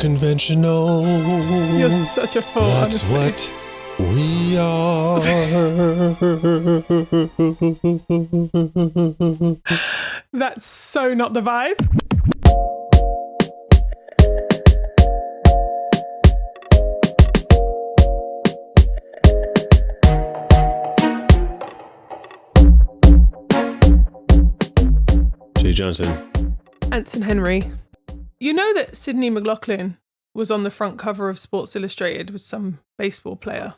Unconventional. You're such a fool, That's honestly. what we are. That's so not the vibe. Jay Johnson. Anson Henry. You know that Sydney McLaughlin was on the front cover of Sports Illustrated with some baseball player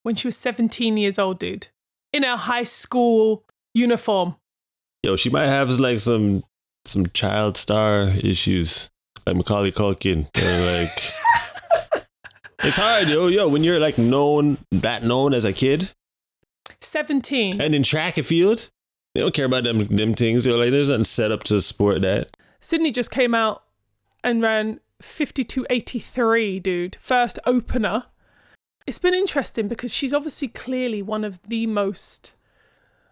when she was 17 years old, dude, in a high school uniform. Yo, she might have like some child star issues, like Macaulay Culkin. Like, it's hard, yo, when you're like known as a kid. 17. And in track and field, they don't care about them things. Like, there's nothing set up to support that. Sydney just came out and ran 52.83, dude. First opener. It's been interesting because she's obviously clearly one of the most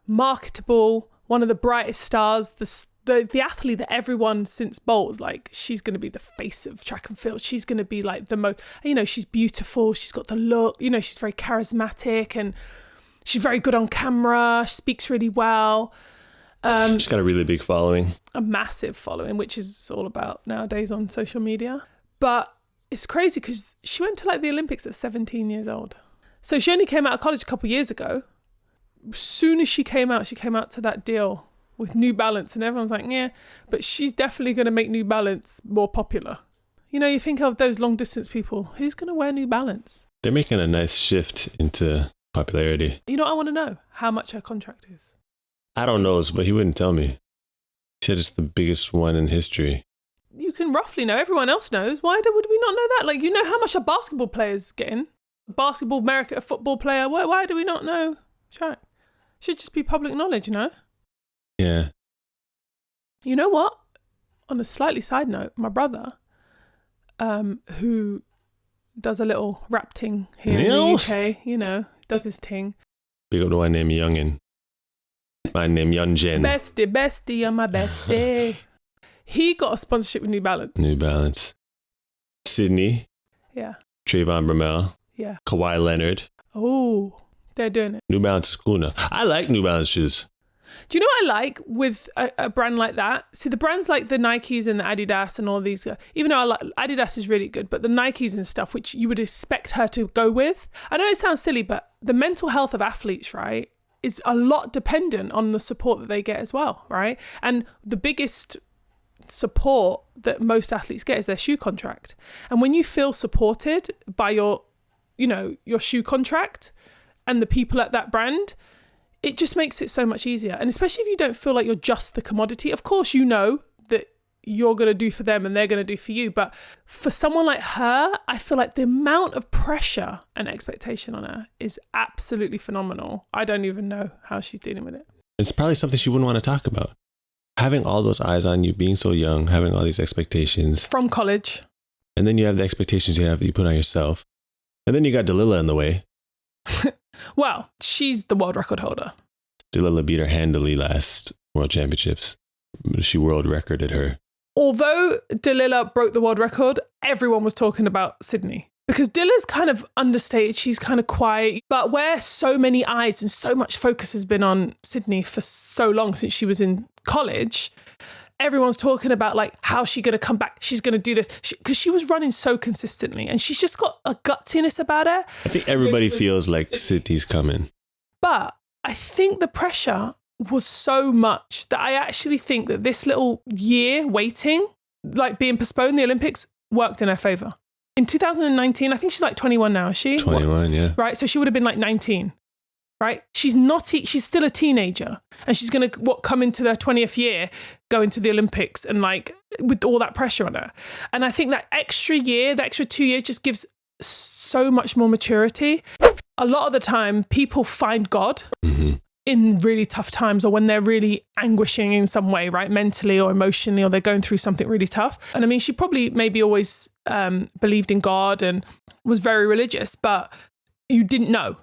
marketable, one of the brightest stars, the athlete that everyone since Bolt, like, she's going to be the face of track and field. She's going to be like the most, she's beautiful. She's got the look, she's very charismatic and she's very good on camera. She speaks really well. She's got a really big following. A massive following, which is all about nowadays on social media. But it's crazy because she went to like the Olympics at 17 years old. So she only came out of college a couple of years ago. As soon as she came out to that deal with New Balance and everyone's like, yeah, but she's definitely going to make New Balance more popular. You think of those long distance people. Who's going to wear New Balance? They're making a nice shift into popularity. You know what I want to know? How much her contract is. I don't know, but he wouldn't tell me. He said it's the biggest one in history. You can roughly know. Everyone else knows. Why would we not know that? Like, how much a basketball player's getting? A football player. Why do we not know? Sure. Should just be public knowledge, Yeah. You know what? On a slightly side note, my brother, who does a little rap ting here in the UK, does his ting. Big up to one named Youngin. My name Young Jen. Bestie, you're my bestie. He got a sponsorship with New Balance. New Balance. Sydney. Yeah. Trayvon Bromell. Yeah. Kawhi Leonard. Oh, they're doing it. New Balance is cool now. I like New Balance shoes. Do you know what I like with a brand like that? See, the brands like the Nikes and the Adidas and all these, even though Adidas is really good, but the Nikes and stuff, which you would expect her to go with. I know it sounds silly, but the mental health of athletes, right, is a lot dependent on the support that they get as well, right? And the biggest support that most athletes get is their shoe contract. And when you feel supported by your shoe contract and the people at that brand, it just makes it so much easier. And especially if you don't feel like you're just the commodity. Of course, that you're going to do for them and they're going to do for you. But for someone like her, I feel like the amount of pressure and expectation on her is absolutely phenomenal. I don't even know how she's dealing with it. It's probably something she wouldn't want to talk about. Having all those eyes on you, being so young, having all these expectations. From college. And then you have the expectations you put on yourself. And then you got Delilah in the way. Well, she's the world record holder. Delilah beat her handily last World Championships. She world recorded her. Although Delilah broke the world record, everyone was talking about Sydney. Because Dillah's kind of understated, she's kind of quiet. But where so many eyes and so much focus has been on Sydney for so long since she was in college, everyone's talking about like, how's she going to come back? She's going to do this. Because she was running so consistently and she's just got a gutsiness about her. I think everybody feels like Sydney's coming. But I think the pressure was so much that I actually think that this little year waiting, like being postponed, the Olympics, worked in her favour. In 2019, I think she's like 21 now, is she? 21, yeah. Right, so she would have been like 19, right? She's still a teenager and she's going to come into their 20th year, go into the Olympics and like with all that pressure on her. And I think that extra year, the extra 2 years just gives so much more maturity. A lot of the time, people find God in really tough times or when they're really anguishing in some way, right? Mentally or emotionally, or they're going through something really tough. And I mean, she probably maybe always believed in God and was very religious, but you didn't know.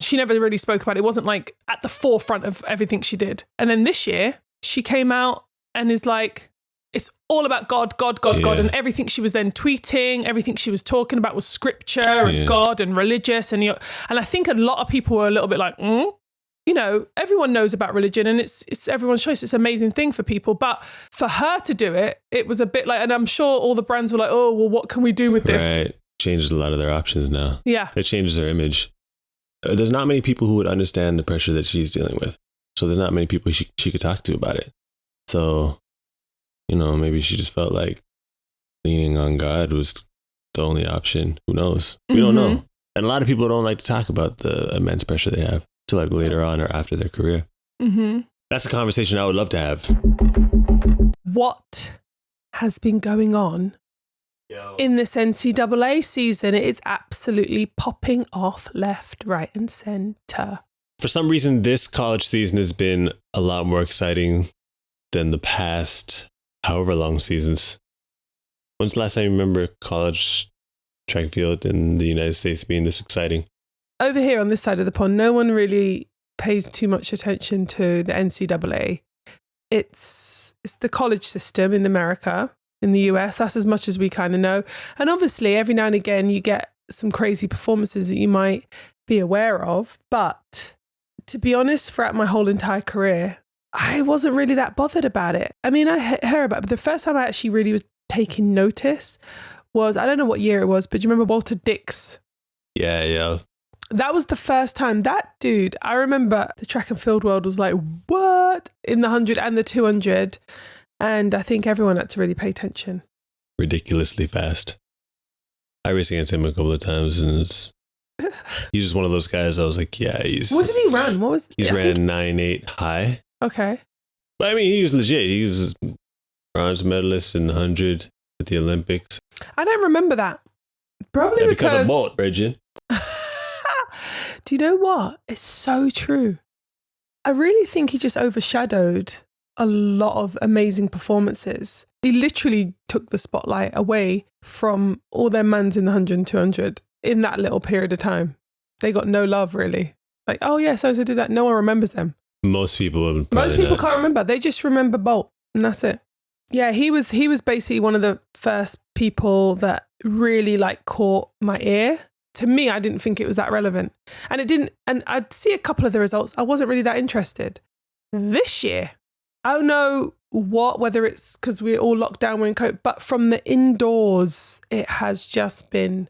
She never really spoke about it. It wasn't like at the forefront of everything she did. And then this year, she came out and is like, it's all about God, God, God, God. And everything she was then tweeting, everything she was talking about was scripture and God and religious. And I think a lot of people were a little bit like, you know, everyone knows about religion and it's everyone's choice. It's an amazing thing for people. But for her to do it, it was a bit like, and I'm sure all the brands were like, oh, well, what can we do with this? Right. Changes a lot of their options now. Yeah. It changes their image. There's not many people who would understand the pressure that she's dealing with. So there's not many people she could talk to about it. So, you know, maybe she just felt like leaning on God was the only option. Who knows? We don't know. And a lot of people don't like to talk about the immense pressure they have to like later on or after their career. That's a conversation I would love to have. What has been going on in this NCAA season? It is absolutely popping off left, right and centre. For some reason, this college season has been a lot more exciting than the past however long seasons. When's the last time you remember college track and field in the United States being this exciting? Over here on this side of the pond, no one really pays too much attention to the NCAA. It's the college system in America, in the US. That's as much as we kind of know. And obviously, every now and again, you get some crazy performances that you might be aware of. But to be honest, throughout my whole entire career, I wasn't really that bothered about it. I mean, I heard about it, but the first time I actually really was taking notice was, I don't know what year it was, but do you remember Walter Dix? Yeah. That was the first time. That dude, I remember the track and field world was like, what? In the 100 and the 200. And I think everyone had to really pay attention. Ridiculously fast. I raced against him a couple of times and he's just one of those guys I was like, yeah, what did he run? He ran 9.8 high. Okay. But I mean, he was legit. He was a bronze medalist in the 100 at the Olympics. I don't remember that. Probably because of Bolt, Regin. Do you know what? It's so true. I really think he just overshadowed a lot of amazing performances. He literally took the spotlight away from all their mans in the 100 and 200 in that little period of time. They got no love, really. Like, oh yeah, so did that. No one remembers them. Most people can't remember. They just remember Bolt and that's it. Yeah, he was basically one of the first people that really like caught my ear. To me, I didn't think it was that relevant. And it didn't, and I'd see a couple of the results. I wasn't really that interested. This year, I don't know whether it's because we're all locked down, we're in COVID, but from the indoors, it has just been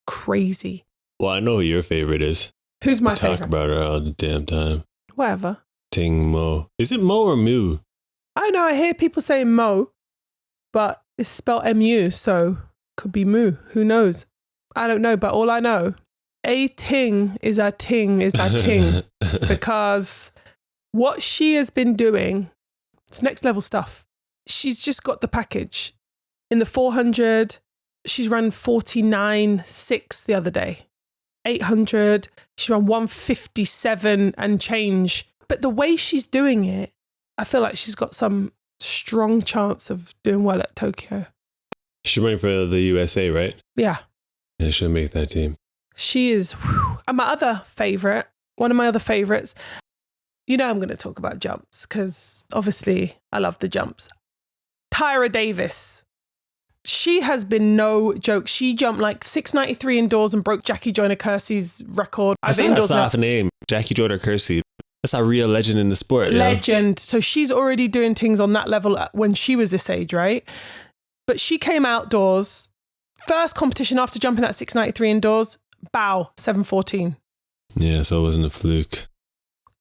crazy. Well, I know who your favorite is. Who's my favorite? Talk about her all the damn time. Whatever. Ting Mo. Is it Mo or Mu? I know, I hear people saying Mo, but it's spelled M-U, so could be Mu. Who knows? I don't know, but all I know, a ting is a ting is a ting. Because what she has been doing, it's next level stuff. She's just got the package. In the 400, she's run 49.6 the other day. 800, she ran 157 and change. But the way she's doing it, I feel like she's got some strong chance of doing well at Tokyo. She's running for the USA, right? Yeah. Yeah, she'll make that team. She is. And my other favourite, one of my other favourites, you know I'm going to talk about jumps because obviously I love the jumps. Tyra Davis. She has been no joke. She jumped like 693 indoors and broke Jackie Joyner-Kersey's record. That's not a soft name, Jackie Joyner-Kersey. That's a real legend in the sport. Legend. Yeah? So she's already doing things on that level when she was this age, right? But she came outdoors. First competition after jumping that 693 indoors, bow, 714. Yeah, so it wasn't a fluke.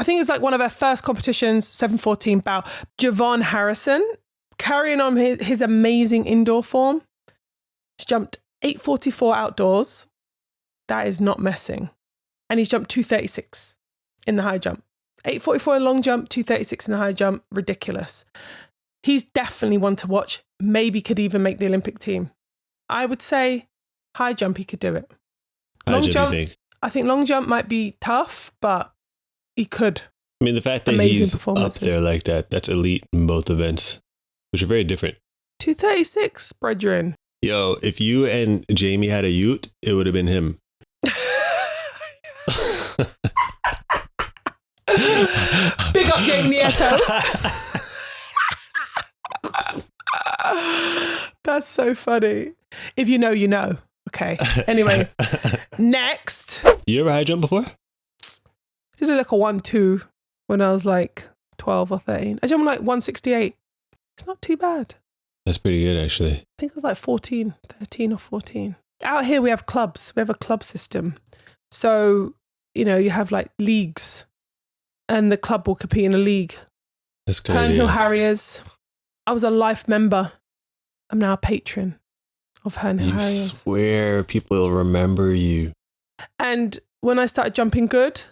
I think it was like one of her first competitions, 714 bow. Javon Harrison, carrying on his amazing indoor form. He's jumped 844 outdoors. That is not messing. And he's jumped 236 in the high jump. 844 in long jump, 236 in the high jump. Ridiculous. He's definitely one to watch. Maybe could even make the Olympic team. I would say high jump, he could do it. Long jump, I think long jump might be tough, but he could. I mean, the fact that he's up there like that, that's elite in both events, which are very different. 236, brethren. Yo, if you and Jamie had a ute, it would have been him. Big up Jamie Nieto. That's so funny. If you know, you know. Okay. Anyway, next. You ever high jump before? I did like a 1-2 when I was like 12 or 13. I jumped like 168. It's not too bad. That's pretty good, actually. I think I was like 13 or 14. Out here we have clubs. We have a club system. So, you know, you have like leagues and the club will compete in a league. That's good. Hernhill Harriers. I was a life member. I'm now a patron of Hernhill You Harriers. swear people will remember you. And when I started jumping good,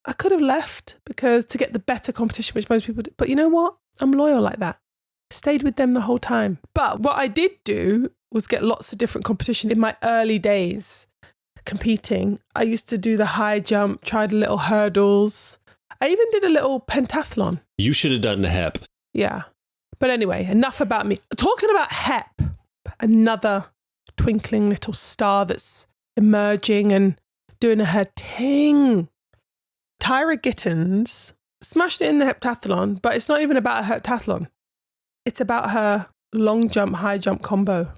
I could have left because to get the better competition, which most people do. But you know what? I'm loyal like that. Stayed with them the whole time. But what I did do was get lots of different competition. In my early days competing, I used to do the high jump, tried a little hurdles. I even did a little pentathlon. You should have done the HEP. Yeah. But anyway, enough about me. Talking about HEP, another twinkling little star that's emerging and doing her ting. Tyra Gittins smashed it in the heptathlon, but it's not even about her heptathlon. It's about her long jump, high jump combo.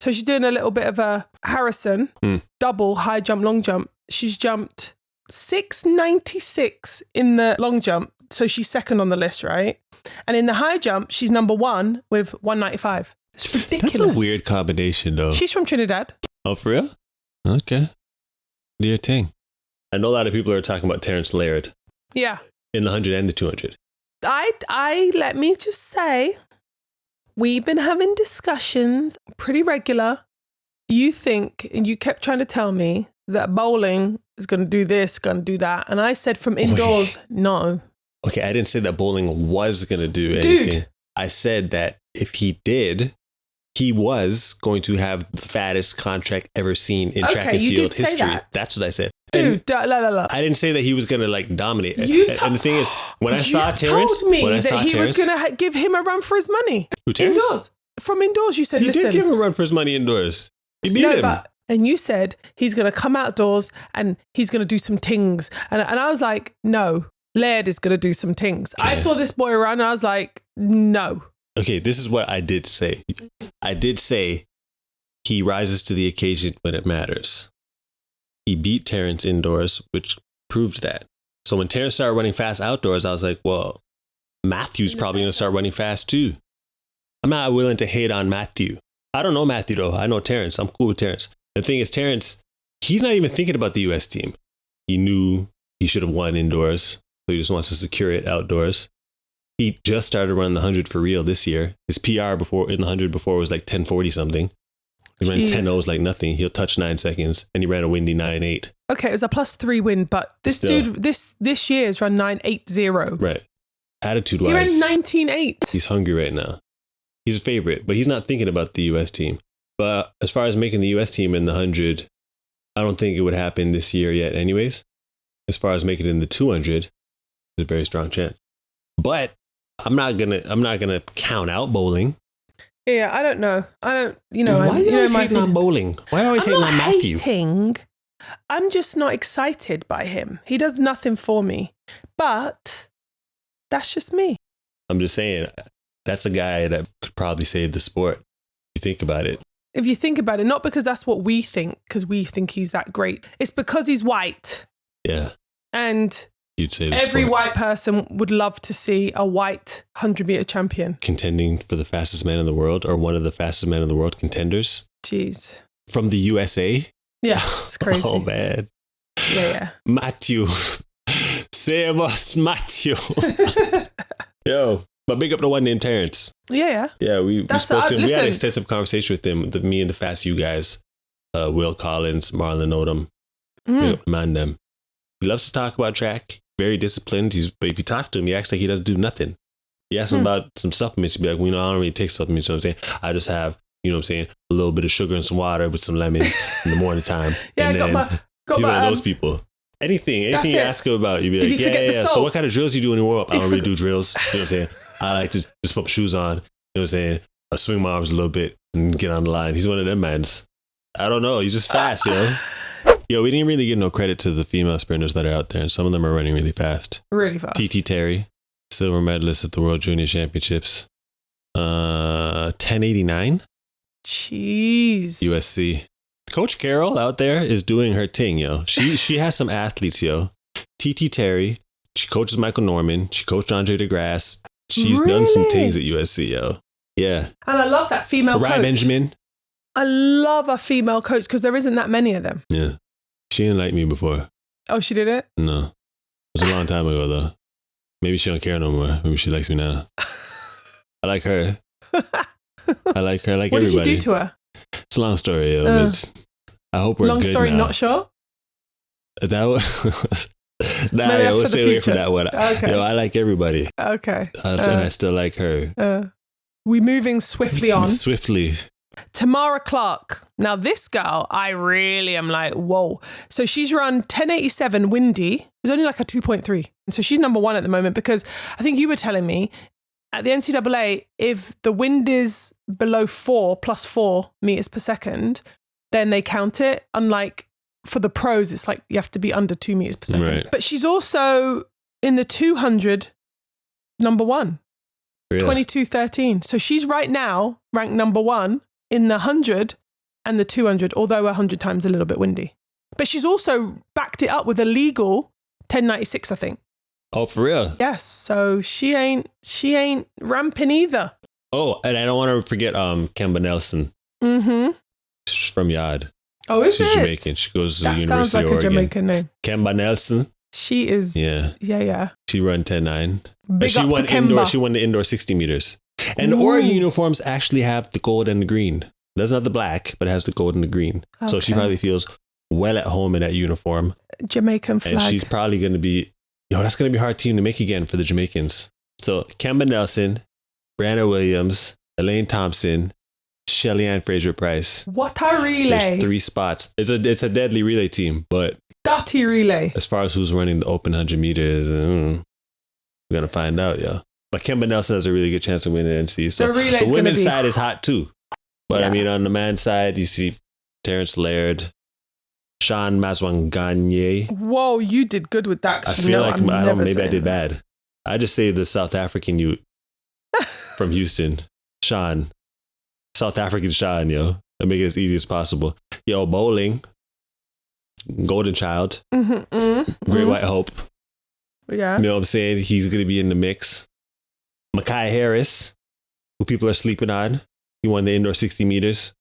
So she's doing a little bit of a Harrison, double high jump, long jump. She's jumped 696 in the long jump. So she's second on the list, right? And in the high jump, she's number 1 with 195. It's ridiculous. That's a weird combination, though. She's from Trinidad. Oh, for real? Okay. Do your thing. I know a lot of people are talking about Terrence Laird. Yeah. In the 100 and the 200. I let me just say, we've been having discussions pretty regular. You think, and you kept trying to tell me that bowling is going to do this, going to do that. And I said from indoors, no. Okay, I didn't say that bowling was going to do anything. Dude. I said that if he did, he was going to have the fattest contract ever seen in track and field history. That. That's what I said. Dude, I didn't say that he was going to like dominate. And the thing is, when I saw Terrence, told me that he was going to give him a run for his money. Who, Terrence? Indoors. From indoors, you said, he listen. did give him a run for his money indoors. He beat him. And you said he's going to come outdoors and he's going to do some tings. And I was like, no, Laird is going to do some tings. Okay. I saw this boy run and I was like, no. Okay, this is what I did say. I did say he rises to the occasion when it matters. He beat Terrence indoors, which proved that. So when Terrence started running fast outdoors, I was like, well, Matthew's probably going to start running fast too. I'm not willing to hate on Matthew. I don't know Matthew though. I know Terrence. I'm cool with Terrence. The thing is, Terrence, he's not even thinking about the U.S. team. He knew he should have won indoors, so he just wants to secure it outdoors. He just started running the 100 for real this year. His PR before in the 100 before was like 1040 something. He ran 10-0s like nothing. He'll touch 9 seconds, and he ran a windy 9.8. Okay, it was a +3 win, but this dude, this year has run 9.80. Right. Attitude-wise, he ran 19.8. He's hungry right now. He's a favorite, but he's not thinking about the U.S. team. But as far as making the U.S. team in the 100, I don't think it would happen this year yet anyways. As far as making it in the 200, there's a very strong chance. But I'm not gonna count out bowling. Yeah, I don't know. Why are you always hating on bowling? Why are you always hating on Matthew? I'm just not excited by him. He does nothing for me. But that's just me. I'm just saying, that's a guy that could probably save the sport. If you think about it. If you think about it, not because that's what we think, because we think he's that great. It's because he's white. Yeah. And you'd say every white person would love to see a white 100-meter champion. Contending for the fastest man in the world, or one of the fastest men in the world contenders. Jeez. From the USA? Yeah, it's crazy. Oh, man. Yeah. Matthew. Save us, Matthew. Yo. But big up the one named Terrence. Yeah. Yeah, we spoke to him. We had an extensive conversation with him, me and the Fast U guys, Will Collins, Marlon Odom, man them. He loves to talk about track, very disciplined. But if you talk to him, he acts like he doesn't do nothing. You ask him about some supplements, he'd be like, well, I don't really take supplements, you know what I'm saying? I just have, a little bit of sugar and some water with some lemon in the morning time. Yeah, and got one my of those people. Anything you ask him about, you'd be like, yeah. So what kind of drills you do when you warm up? I don't really do drills. You know what I'm saying? I like to just put shoes on. You know what I'm saying? I swing my arms a little bit and get on the line. He's one of them mans. I don't know. He's just fast, Yo, we didn't really give no credit to the female sprinters that are out there, and some of them are running really fast. Really fast. TT Terry, silver medalist at the World Junior Championships. 1089. Jeez. USC. Coach Carroll out there is doing her thing, yo. She has some athletes, yo. TT Terry. She coaches Michael Norman. She coached Andre DeGrasse. She's done some things at USC, yo. Yeah. And I love that female coach. Ryan Benjamin. I love a female coach because there isn't that many of them. Yeah. She didn't like me before. Oh, she did it? No. It was a long time ago, though. Maybe she don't care no more. Maybe she likes me now. I like her. I like her. I like what everybody. What did you do to her? It's a long story, yo. I hope we're long good story, now. not sure? That was... Nah, yo, we'll stay away from that one. Okay. Yo, I like everybody. Okay. And I still like her. We moving swiftly on. Swiftly. Tamara Clark. Now this girl, I really am like, whoa. So she's run 1087 windy. It was only like a 2.3. And so she's number one at the moment because I think you were telling me at the NCAA, if the wind is below 4 meters per second, then they count it. Unlike for the pros, it's like you have to be under 2 meters per second. Right. But she's also in the 200, number one, really? 22.13. So she's right now ranked number one in the 100 and the 200, although 100 times a little bit windy. But she's also backed it up with a legal 1096, I think. Oh, for real? Yes. So she ain't ramping either. Oh, and I don't want to forget Kemba Nelson. Mm-hmm. She's from Yard. Oh, is She's it? Jamaican. She goes to the University sounds like of Oregon. A Jamaican name. Kemba Nelson. She is. Yeah. She run 10.9. Big she up won to Kemba. indoor. She won the indoor 60 meters. And the Oregon uniforms actually have the gold and the green. Doesn't have the black, but it has the gold and the green. Okay. So she probably feels well at home in that uniform. Jamaican flag. And she's probably going to be, that's going to be a hard team to make again for the Jamaicans. So Kemba Nelson, Brianna Williams, Elaine Thompson, Shelly Ann Fraser-Price. What a relay. There's 3 spots. It's a deadly relay team, but dirty relay. As far as who's running the open 100 meters, we're going to find out, yo. But Kemba Nelson has a really good chance of winning NC. So the women's side is hot too. But I mean, on the men's side, you see Terrence Laird, Sean Maswanganye. Whoa, you did good with that. I feel like maybe I did bad. I just say the South African youth from Houston, Sean. South African Sean, yo. I make it as easy as possible. Yo, bowling. Golden Child. Great White Hope. Yeah. You know what I'm saying? He's going to be in the mix. Makai Harris, who people are sleeping on. He won the indoor 60 meters.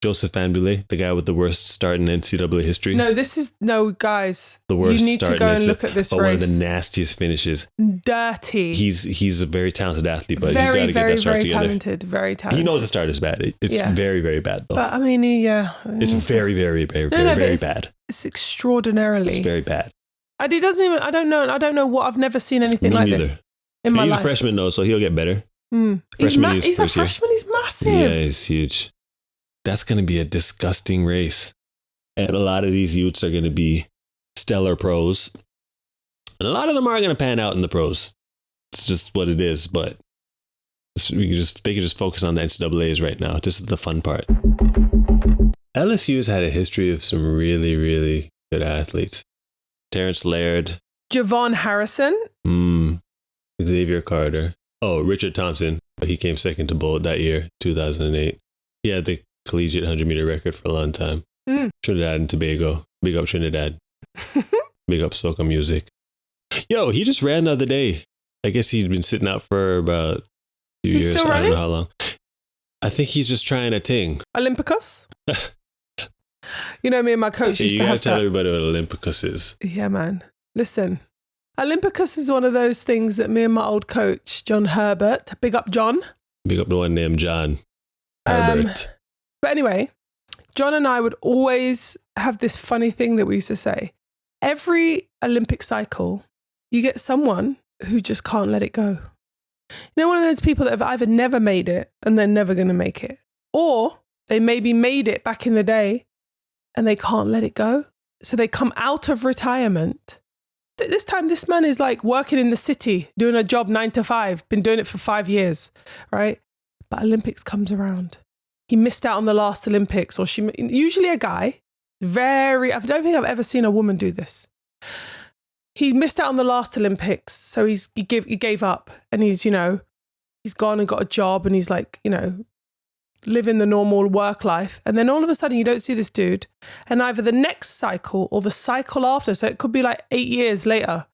Joseph Fanbule, the guy with the worst start in NCAA history. Guys. The worst you need start to go and look at this race. One of the nastiest finishes. Dirty. He's a very talented athlete, but he's got to get that start together. Very talented. He knows the start is bad. It's very, very bad, though. But I mean, it's very, very, very, very bad. It's extraordinarily. It's very bad. He doesn't even. I don't know what. I've never seen anything like this in my life. He's a freshman though, so he'll get better. He's a freshman. He's massive. Yeah, he's huge. That's going to be a disgusting race. And a lot of these youths are going to be stellar pros. And a lot of them are going to pan out in the pros. It's just what it is. But they can just focus on the NCAAs right now. This is the fun part. LSU's had a history of some really, really good athletes. Terrence Laird. Javon Harrison. Xavier Carter. Oh, Richard Thompson. He came second to Bolt that year, 2008. He had the collegiate 100-meter record for a long time. Trinidad and Tobago. Big up Trinidad. Big up soca music. Yo, he just ran the other day. I guess he's been sitting out for about a few years. Still running? I don't know how long. I think he's just trying a thing. Olympicus? You know, me and my coach used to have that. You gotta tell everybody what Olympicus is. Yeah, man. Listen. Olympicus is one of those things that me and my old coach, John Herbert, big up John. Big up the one named John Herbert. But anyway, John and I would always have this funny thing that we used to say. Every Olympic cycle, you get someone who just can't let it go. You know, one of those people that have either never made it and they're never going to make it. Or they maybe made it back in the day and they can't let it go. So they come out of retirement. This time, this man is like working in the city, doing a job 9 to 5, been doing it for 5 years, right? But Olympics comes around. He missed out on the last Olympics, or usually a guy, I don't think I've ever seen a woman do this. He missed out on the last Olympics, so he gave up, and he's, he's gone and got a job and he's like, living the normal work life. And then all of a sudden you don't see this dude. And either the next cycle or the cycle after, so it could be like 8 years later,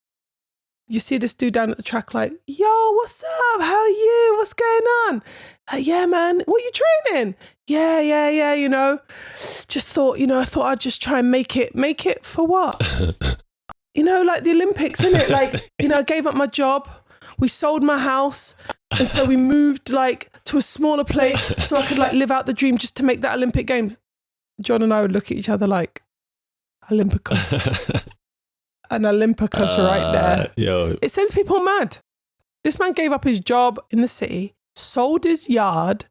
you see this dude down at the track like, yo, what's up? How are you? What's going on? Like, yeah, man, what are you training? Yeah, just thought, I thought I'd just try and make it. Make it for what? Like the Olympics, innit? Like, I gave up my job. We sold my house. And so we moved like to a smaller place so I could like live out the dream just to make that Olympic Games. John and I would look at each other like, Olympicus. An Olympicus right there. Yo. It sends people mad. This man gave up his job in the city, sold his yard,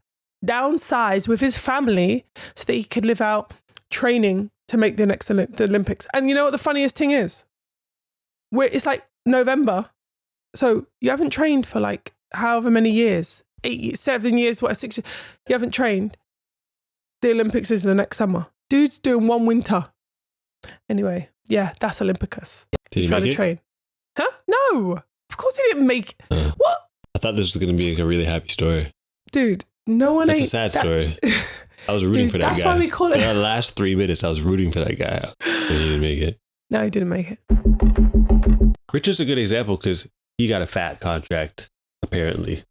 downsized with his family so that he could live out training to make the next the Olympics. And you know what the funniest thing is? It's like November. So you haven't trained for like however many years, 7 years, 6 years. You haven't trained. The Olympics is the next summer. Dude's doing one winter. Anyway, yeah, that's Olympicus. Did he make it? Train. Huh? No. Of course he didn't make it. What? I thought this was going to be like a really happy story. Dude, no one That's ain't. a sad story. I was rooting for that guy. That's why we call it. For the last 3 minutes, I was rooting for that guy. But he didn't make it. No, he didn't make it. Richard's a good example because he got a fat contract, apparently,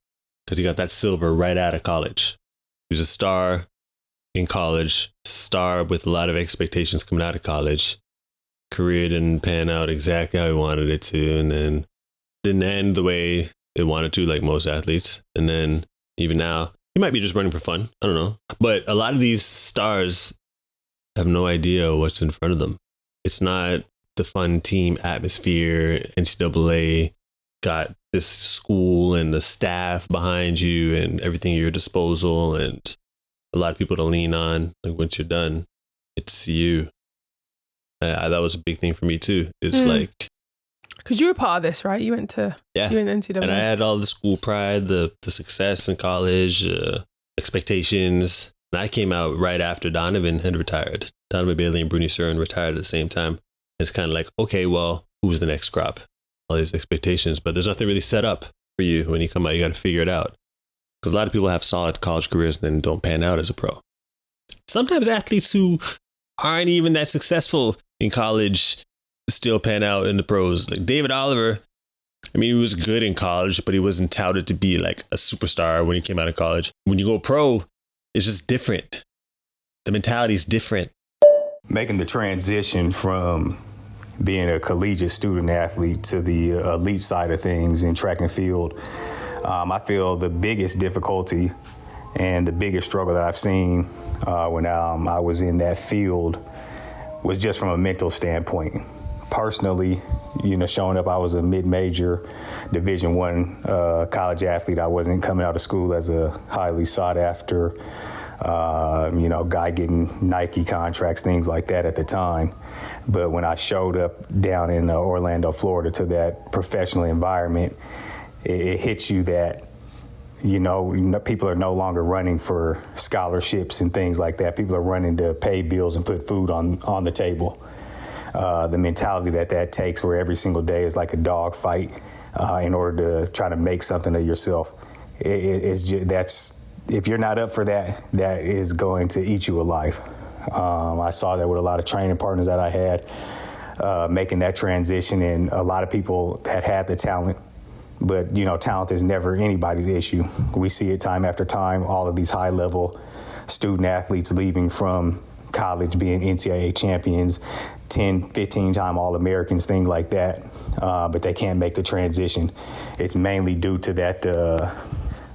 because he got that silver right out of college. He was a star in college, star with a lot of expectations coming out of college. Career didn't pan out exactly how he wanted it to, and then didn't end the way it wanted to, like most athletes. And then even now, he might be just running for fun. I don't know. But a lot of these stars have no idea what's in front of them. It's not the fun team atmosphere. NCAA got this school and the staff behind you and everything at your disposal, and a lot of people to lean on. Like once you're done, it's you. That was a big thing for me too. It's like, because you were part of this, right? You went to NCAA, and I had all the school pride, the success in college, expectations. And I came out right after Donovan had retired. Donovan Bailey and Bruni Surin retired at the same time. It's kind of like, okay, well, who's the next crop? All these expectations, but there's nothing really set up for you when you come out. You got to figure it out. Because a lot of people have solid college careers and then don't pan out as a pro. Sometimes athletes who aren't even that successful in college still pan out in the pros. Like David Oliver, I mean, he was good in college, but he wasn't touted to be like a superstar when he came out of college. When you go pro, it's just different. The mentality is different. Making the transition from being a collegiate student athlete to the elite side of things in track and field, I feel the biggest difficulty and the biggest struggle that I've seen when I was in that field was just from a mental standpoint. Personally, showing up, I was a mid-major Division I college athlete. I wasn't coming out of school as a highly sought after, guy getting Nike contracts, things like that at the time. But when I showed up down in Orlando, Florida, to that professional environment, it hits you that, people are no longer running for scholarships and things like that. People are running to pay bills and put food on the table. The mentality that takes, where every single day is like a dog fight in order to try to make something of yourself. If you're not up for that, that is going to eat you alive. I saw that with a lot of training partners that I had making that transition, and a lot of people that had the talent. But, talent is never anybody's issue. We see it time after time, all of these high-level student athletes leaving from college, being NCAA champions, 10, 15-time All-Americans, things like that, but they can't make the transition. It's mainly due to that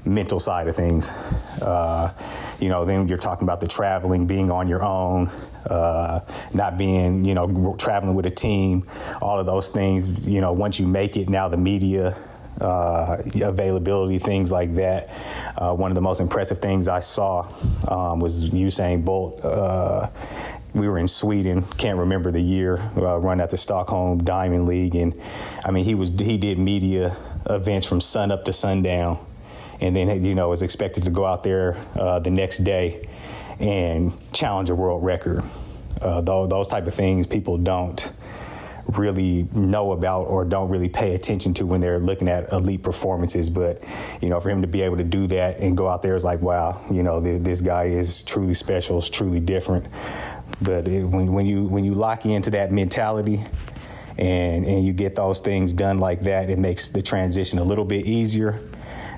mental side of things. Then you're talking about the traveling, being on your own, not being, traveling with a team, all of those things. Once you make it, now the media, availability, things like that. One of the most impressive things I saw was Usain Bolt. We were in Sweden, can't remember the year, run at the Stockholm Diamond League, and I mean he did media events from sun up to sundown, and then was expected to go out there the next day and challenge a world record. Those type of things people don't really know about or don't really pay attention to when they're looking at elite performances. But, for him to be able to do that and go out there is like, wow, this guy is truly special, is truly different. But when you lock into that mentality and you get those things done like that, it makes the transition a little bit easier.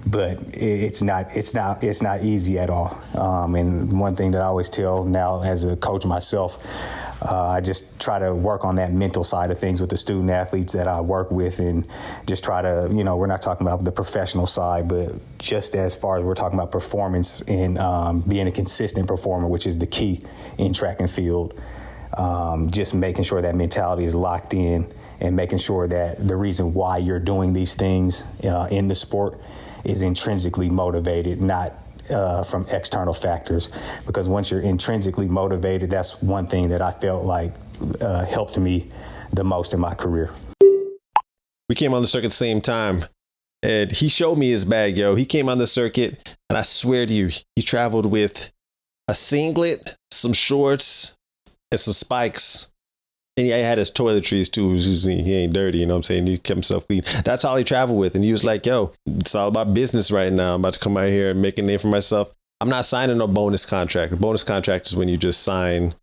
But it's not easy at all. And one thing that I always tell now as a coach myself, I just try to work on that mental side of things with the student athletes that I work with, and just try to, we're not talking about the professional side, but just as far as we're talking about performance and being a consistent performer, which is the key in track and field, just making sure that mentality is locked in and making sure that the reason why you're doing these things in the sport is intrinsically motivated, not from external factors. Because once you're intrinsically motivated, that's one thing that I felt like helped me the most in my career. We came on the circuit at the same time, and he showed me his bag, yo. He came on the circuit, and I swear to you, he traveled with a singlet, some shorts, and some spikes. And yeah, he had his toiletries too. He ain't dirty, you know what I'm saying? He kept himself clean. That's all he traveled with. And he was like, yo, it's all about business right now. I'm about to come out here and make a name for myself. I'm not signing no bonus contract. A bonus contract is when you just sign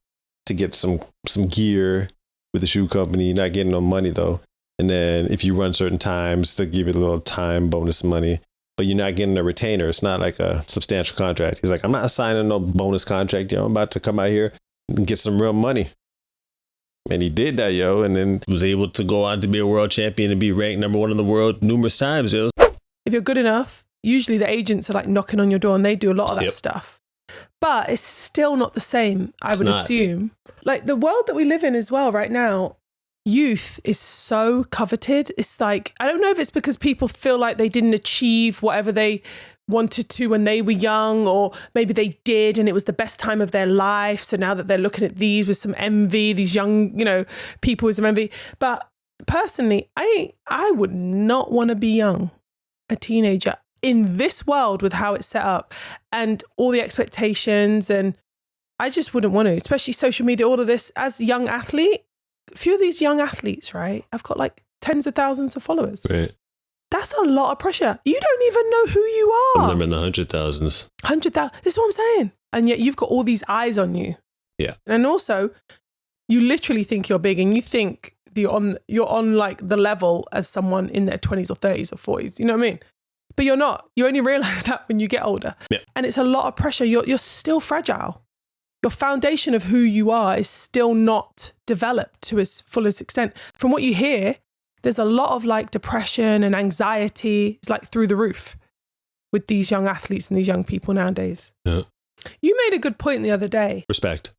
to get some gear with the shoe company. You're not getting no money though. And then if you run certain times, they'll give you a little time bonus money. But you're not getting a retainer. It's not like a substantial contract. He's like, I'm not signing no bonus contract. Yo, I'm about to come out here and get some real money. And he did that, yo, and then was able to go on to be a world champion and be ranked number 1 in the world numerous times, yo. If you're good enough, usually the agents are like knocking on your door and they do a lot of that stuff. But it's still not the same, I would assume. Like the world that we live in as well right now, youth is so coveted. It's like, I don't know if it's because people feel like they didn't achieve whatever they wanted to when they were young, or maybe they did and it was the best time of their life. So now that they're looking at these with some envy, these young, people with some envy. But personally, I would not want to be young, a teenager in this world with how it's set up and all the expectations. And I just wouldn't want to, especially social media, all of this. As a young athlete, a few of these young athletes, right? I've got like tens of thousands of followers. Right. That's a lot of pressure. You don't even know who you are. I'm in the 100,000s. 100,000. This is what I'm saying. And yet you've got all these eyes on you. Yeah. And also, you literally think you're big, and you think you're on like the level as someone in their 20s or 30s or 40s. You know what I mean? But you're not. You only realize that when you get older. Yeah. And it's a lot of pressure. You're still fragile. Your foundation of who you are is still not developed to its fullest extent. From what you hear, there's a lot of like depression and anxiety. It's like through the roof with these young athletes and these young people nowadays. Yeah. You made a good point the other day. Respect.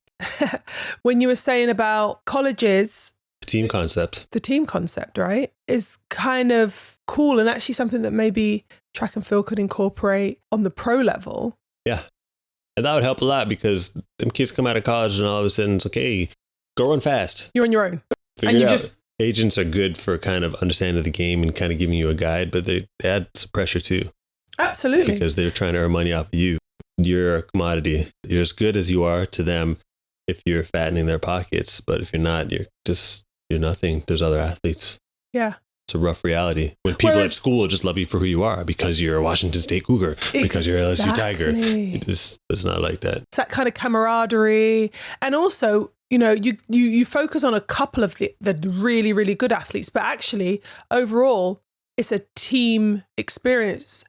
When you were saying about colleges. The team concept. The team concept, right, is kind of cool and actually something that maybe track and field could incorporate on the pro level. Yeah. And that would help a lot, because them kids come out of college and all of a sudden it's okay, go run fast. You're on your own. Figure it out. Agents are good for kind of understanding the game and kind of giving you a guide, but they add some pressure too. Absolutely. Because they're trying to earn money off of you. You're a commodity. You're as good as you are to them if you're fattening their pockets. But if you're not, you're nothing. There's other athletes. Yeah. It's a rough reality. When people at school just love you for who you are, because you're a Washington State Cougar, because you're a LSU Tiger. It's not like that. It's that kind of camaraderie. And also, you focus on a couple of the really, really good athletes, but actually overall, it's a team experience.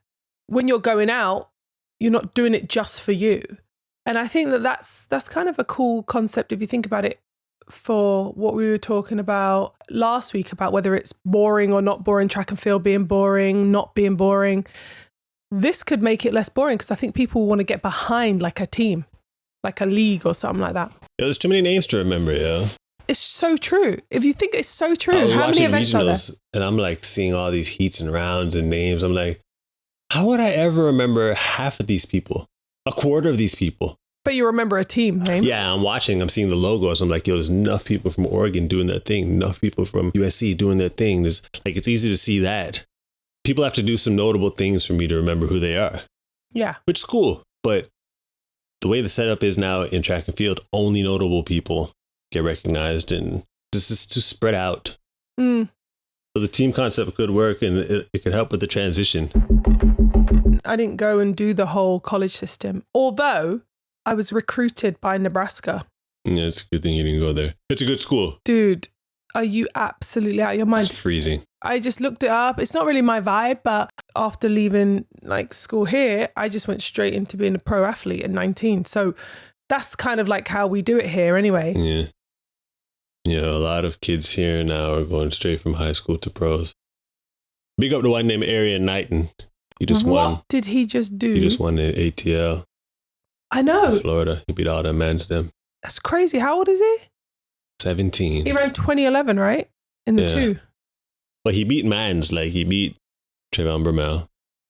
When you're going out, you're not doing it just for you. And I think that's kind of a cool concept if you think about it, for what we were talking about last week about whether it's boring or not boring, track and field being boring, not being boring. This could make it less boring, because I think people want to get behind like a team, like a league or something like that. Yeah, there's too many names to remember, yo. It's so true. If you think it's so true, how many events are there? And I'm like seeing all these heats and rounds and names. I'm like, how would I ever remember half of these people? A quarter of these people? But you remember a team name. Yeah, I'm seeing the logos. I'm like, yo, there's enough people from Oregon doing their thing, enough people from USC doing their thing. It's easy to see that. People have to do some notable things for me to remember who they are. Yeah. Which is cool. But the way the setup is now in track and field, only notable people get recognized, and this is to spread out. Mm. So the team concept could work, and it could help with the transition. I didn't go and do the whole college system, although I was recruited by Nebraska. Yeah, it's a good thing you didn't go there. It's a good school. Dude, are you absolutely out of your mind? It's freezing. I just looked it up. It's not really my vibe, but after leaving like school here, I just went straight into being a pro athlete at 19. So that's kind of like how we do it here anyway. Yeah. Yeah, a lot of kids here now are going straight from high school to pros. Big up to one named Arian Knighton. He just won. What did he just do? He just won the ATL. I know. In Florida. He beat all the mans them. That's crazy. How old is he? 17. He ran 2011, right? In the two. But he beat mans. Like, he beat Trayvon Bromell,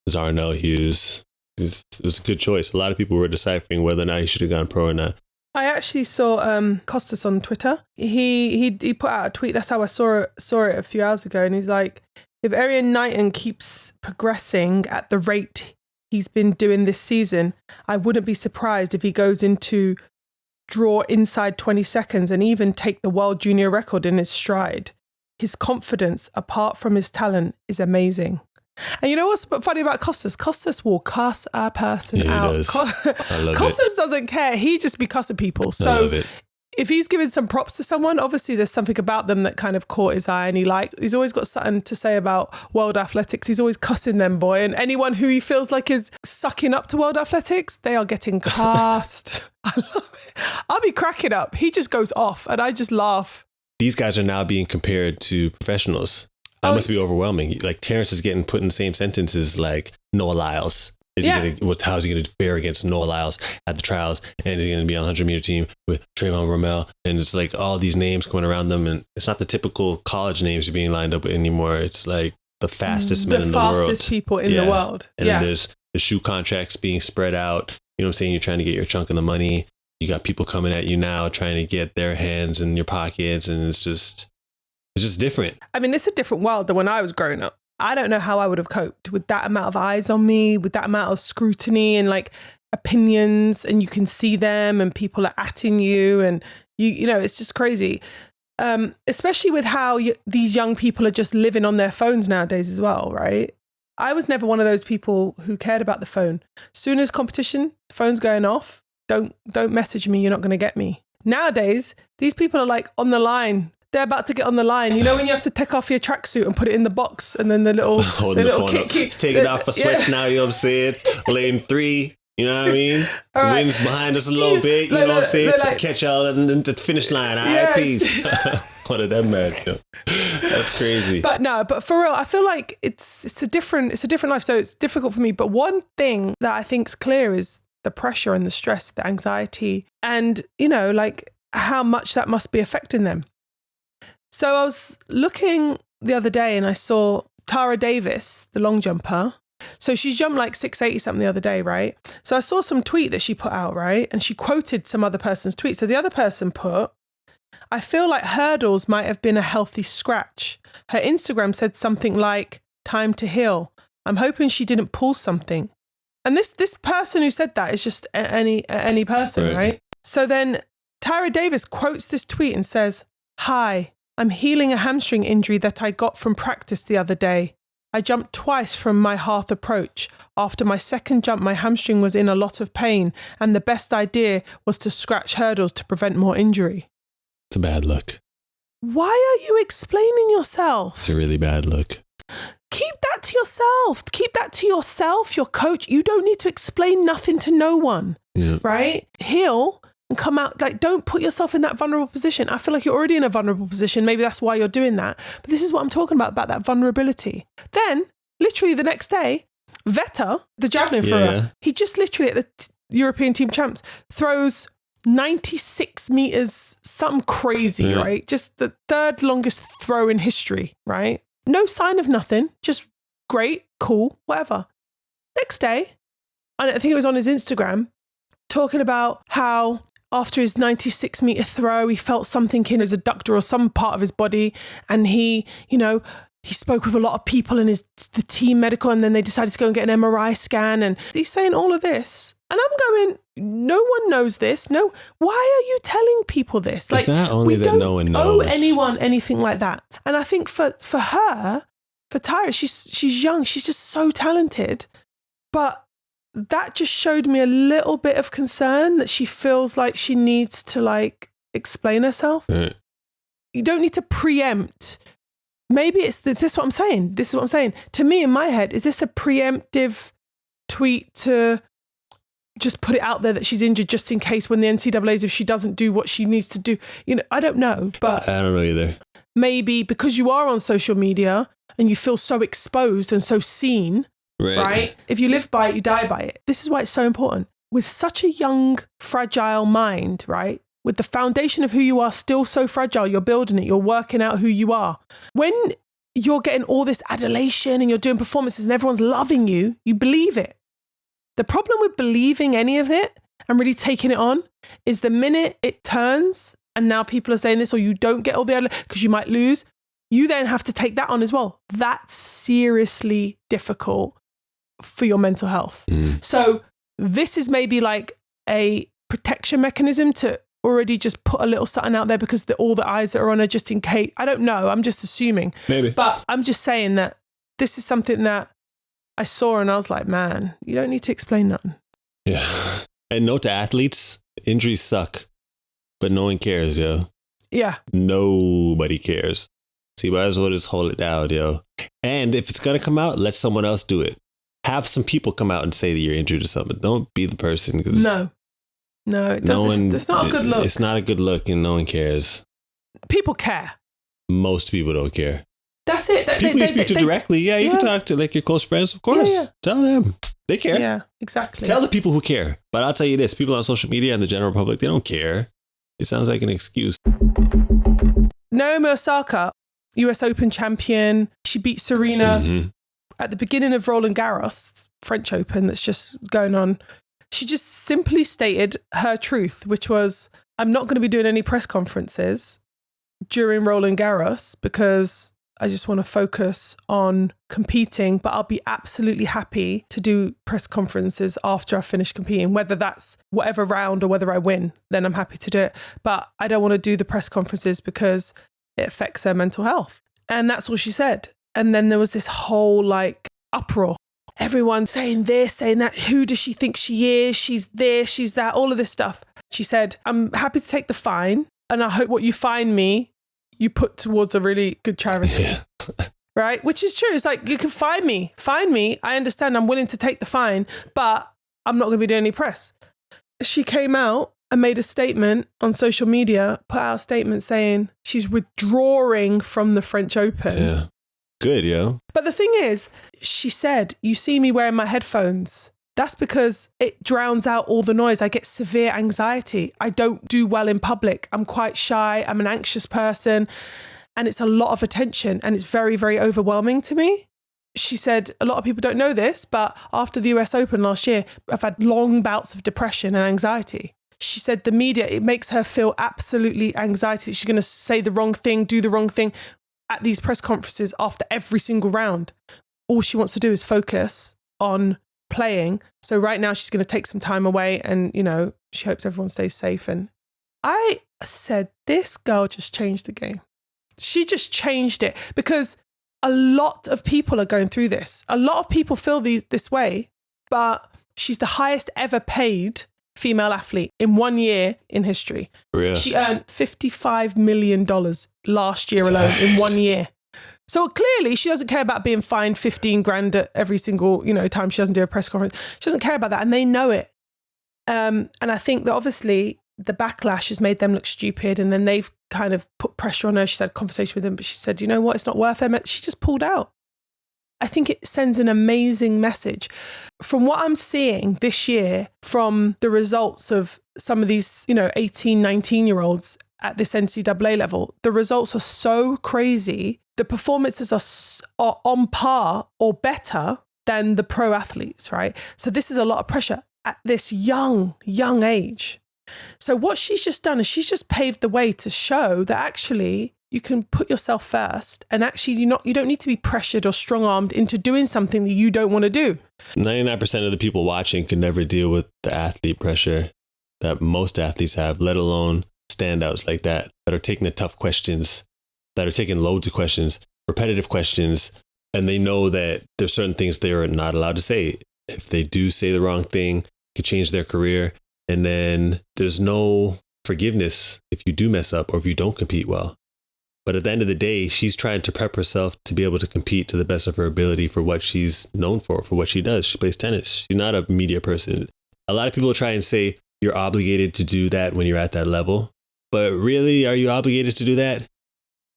Zarnell Hughes. It was a good choice. A lot of people were deciphering whether or not he should have gone pro or not. I actually saw Costas on Twitter. He put out a tweet. That's how I saw it a few hours ago. And he's like, if Arian Knighton keeps progressing at the rate he's been doing this season, I wouldn't be surprised if he goes into draw inside 20 seconds and even take the world junior record in his stride. His confidence, apart from his talent, is amazing. And you know what's funny about Costas? Costas will cuss a person out. He does. I love Costas doesn't care. He just be cussing people. So I love it. If he's giving some props to someone, obviously there's something about them that kind of caught his eye, and he's always got something to say about world athletics. He's always cussing them, boy. And anyone who he feels like is sucking up to world athletics, they are getting cast. I love it. I'll be cracking up. He just goes off and I just laugh. These guys are now being compared to professionals. That must be overwhelming. Like, Terrence is getting put in the same sentences like Noah Lyles. How is he going to fare against Noah Lyles at the trials? And is he going to be on the 100-meter team with Trayvon Bromell? And it's like all these names coming around them. And it's not the typical college names being lined up anymore. It's like the fastest men in the world. The fastest people in the world. And then there's the shoe contracts being spread out. You know what I'm saying? You're trying to get your chunk of the money. You got people coming at you now trying to get their hands in your pockets. And it's just different. I mean, it's a different world than when I was growing up. I don't know how I would have coped with that amount of eyes on me, with that amount of scrutiny and like opinions, and you can see them and people are atting you, and you know, it's just crazy. Especially with how these young people are just living on their phones nowadays as well, right? I was never one of those people who cared about the phone. Soon as competition, the phone's going off. Don't message me. You're not going to get me. Nowadays, these people are like on the line. They're about to get on the line. You know when you have to take off your tracksuit and put it in the box, and then the little He's taking off a sweats now, you know what I'm saying? Lane 3, you know what I mean? Right. Wind's behind us a little bit, you know what I'm saying? Like, catch y'all at the finish line, all right, peace. One of them, man. That's crazy. But for real, I feel like it's a different life, so it's difficult for me. But one thing that I think's clear is the pressure and the stress, the anxiety, and, you know, like how much that must be affecting them. So I was looking the other day and I saw Tara Davis, the long jumper. So she jumped like 680 something the other day, right? So I saw some tweet that she put out, right? And she quoted some other person's tweet. So the other person put, I feel like hurdles might have been a healthy scratch. Her Instagram said something like, time to heal. I'm hoping she didn't pull something. And this person who said that is just any person, right? So then Tara Davis quotes this tweet and says, hi. I'm healing a hamstring injury that I got from practice the other day. I jumped twice from my Hearth approach. After my second jump, my hamstring was in a lot of pain, and the best idea was to scratch hurdles to prevent more injury. It's a bad look. Why are you explaining yourself? It's a really bad look. Keep that to yourself. Keep that to yourself, your coach. You don't need to explain nothing to no one, right? Heal. And come out, like, don't put yourself in that vulnerable position. I feel like you're already in a vulnerable position. Maybe that's why you're doing that. But this is what I'm talking about that vulnerability. Then, literally the next day, Vetter, the javelin thrower, he just literally at the European Team Champs throws 96 meters, something crazy, right? Just the third longest throw in history, right? No sign of nothing, just great, cool, whatever. Next day, I think it was on his Instagram, talking about how after his 96 meter throw, he felt something in his adductor or some part of his body. And he, you know, he spoke with a lot of people in the team medical, and then they decided to go and get an MRI scan. And he's saying all of this. And I'm going, no one knows this. No, why are you telling people this? Like, it's not only that no one knows. Owe anyone anything like that. And I think for her, for Tyra, she's young. She's just so talented. But that just showed me a little bit of concern that she feels like she needs to like explain herself. Right. You don't need to preempt. Maybe it's this is what I'm saying. This is what I'm saying. To me, in my head, is this a preemptive tweet to just put it out there that she's injured just in case when the NCAAs, if she doesn't do what she needs to do? You know, I don't know. But I don't know either. Maybe because you are on social media and you feel so exposed and so seen, right? If you live by it, you die by it. This is why it's so important. With such a young, fragile mind, right? With the foundation of who you are still so fragile, you're building it, you're working out who you are. When you're getting all this adulation and you're doing performances and everyone's loving you, you believe it. The problem with believing any of it and really taking it on is the minute it turns and now people are saying this, or you don't get all the other, because you might lose, you then have to take that on as well. That's seriously difficult for your mental health. So this is maybe like a protection mechanism to already just put a little something out there because all the eyes that are on her just in case. I don't know. I'm just assuming. Maybe. But I'm just saying that this is something that I saw and I was like, man, you don't need to explain nothing. Yeah. And note to athletes, injuries suck, but no one cares, yo. Yeah. Nobody cares. So you might as well just hold it down, yo. And if it's going to come out, let someone else do it. Have some people come out and say that you're injured or something. Don't be the person. No, it doesn't. It's not a good look. It's not a good look and no one cares. People care. Most people don't care. That's it. People you speak to directly, you can talk to like your close friends, of course. Yeah. Tell them. They care. Yeah, exactly. Tell the people who care. But I'll tell you this, people on social media and the general public, they don't care. It sounds like an excuse. Naomi Osaka, US Open champion. She beat Serena at the beginning of Roland Garros, French Open that's just going on. She just simply stated her truth, which was, I'm not going to be doing any press conferences during Roland Garros because I just want to focus on competing, but I'll be absolutely happy to do press conferences after I finish competing, whether that's whatever round or whether I win, then I'm happy to do it. But I don't want to do the press conferences because it affects her mental health. And that's all she said. And then there was this whole like uproar. Everyone saying this, saying that. Who does she think she is? She's this, she's that, all of this stuff. She said, I'm happy to take the fine. And I hope what you fine me, you put towards a really good charity. Yeah. Right? Which is true. It's like, you can fine me. I understand I'm willing to take the fine, but I'm not going to be doing any press. She came out and made a statement on social media, put out a statement saying she's withdrawing from the French Open. Yeah. Good, yo. But the thing is, she said, you see me wearing my headphones. That's because it drowns out all the noise. I get severe anxiety. I don't do well in public. I'm quite shy. I'm an anxious person. And it's a lot of attention. And it's very, very overwhelming to me. She said, a lot of people don't know this, but after the US Open last year, I've had long bouts of depression and anxiety. She said the media, it makes her feel absolutely anxiety. She's going to say the wrong thing, do the wrong thing at these press conferences after every single round. All she wants to do is focus on playing. So right now she's going to take some time away and, you know, she hopes everyone stays safe. And I said, this girl just changed the game. She just changed it because a lot of people are going through this. A lot of people feel this way, but she's the highest ever paid female athlete in 1 year in history. Really? She earned $55 million last year alone in 1 year. So clearly she doesn't care about being fined 15 grand at every single, you know, time she doesn't do a press conference. She doesn't care about that. And they know it. And I think that obviously the backlash has made them look stupid. And then they've kind of put pressure on her. She's had a conversation with them, but she said, you know what? It's not worth it. She just pulled out. I think it sends an amazing message. From what I'm seeing this year, from the results of some of these, you know, 18, 19-year-olds at this NCAA level, the results are so crazy. The performances are on par or better than the pro athletes, right? So this is a lot of pressure at this young age. So what she's just done is she's just paved the way to show that actually you can put yourself first, and actually you don't need to be pressured or strong-armed into doing something that you don't want to do. 99% of the people watching can never deal with the athlete pressure that most athletes have, let alone standouts like that are taking the tough questions, that are taking loads of questions, repetitive questions, and they know that there's certain things they are not allowed to say. If they do say the wrong thing, it could change their career. And then there's no forgiveness if you do mess up or if you don't compete well. But at the end of the day, she's trying to prep herself to be able to compete to the best of her ability for what she's known for what she does. She plays tennis. She's not a media person. A lot of people try and say you're obligated to do that when you're at that level. But really, are you obligated to do that?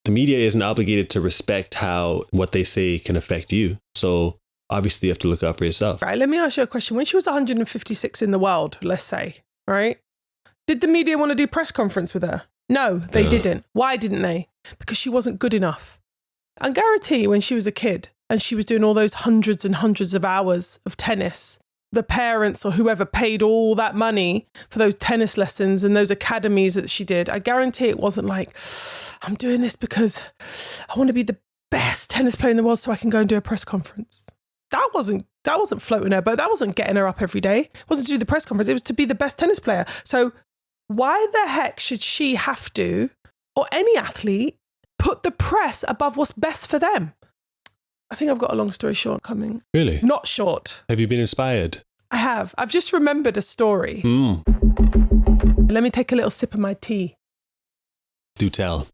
The media isn't obligated to respect how what they say can affect you. So obviously you have to look out for yourself. Right, let me ask you a question. When she was 156 in the world, let's say, right? Did the media want to do press conference with her? No, they didn't. Why didn't they? Because she wasn't good enough. I guarantee you when she was a kid and she was doing all those hundreds and hundreds of hours of tennis, the parents or whoever paid all that money for those tennis lessons and those academies that she did, I guarantee it wasn't like, I'm doing this because I want to be the best tennis player in the world so I can go and do a press conference. That wasn't floating her boat. That wasn't getting her up every day. It wasn't to do the press conference. It was to be the best tennis player. So why the heck should she have to, or any athlete, put the press above what's best for them? I think I've got a long story short coming. Really? Not short. Have you been inspired? I have. I've just remembered a story. Let me take a little sip of my tea. Do tell.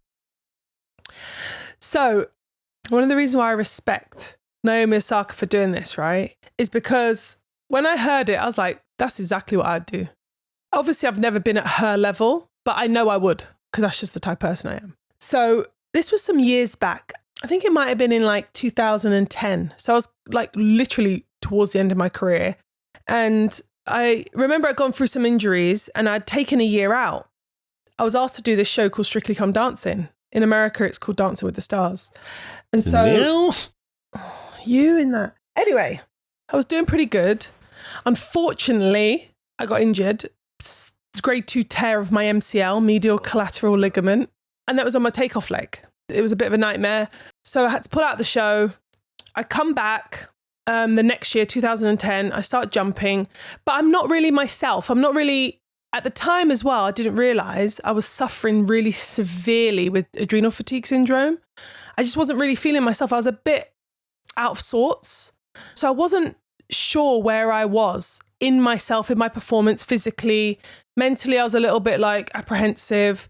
So, one of the reasons why I respect Naomi Osaka for doing this, right, is because when I heard it, I was like, that's exactly what I'd do. Obviously, I've never been at her level, but I know I would, because that's just the type of person I am. So this was some years back. I think it might have been in like 2010. So I was like literally towards the end of my career. And I remember I'd gone through some injuries and I'd taken a year out. I was asked to do this show called Strictly Come Dancing. In America, it's called Dancing with the Stars. And so you in that. Anyway, I was doing pretty good. Unfortunately, I got injured. Grade 2 tear of my MCL, medial collateral ligament. And that was on my takeoff leg. It was a bit of a nightmare. So I had to pull out the show. I come back the next year, 2010. I start jumping, but I'm not really myself. I'm not really, at the time as well, I didn't realize I was suffering really severely with adrenal fatigue syndrome. I just wasn't really feeling myself. I was a bit out of sorts. So I wasn't sure where I was in myself, in my performance, physically, mentally. I was a little bit like apprehensive.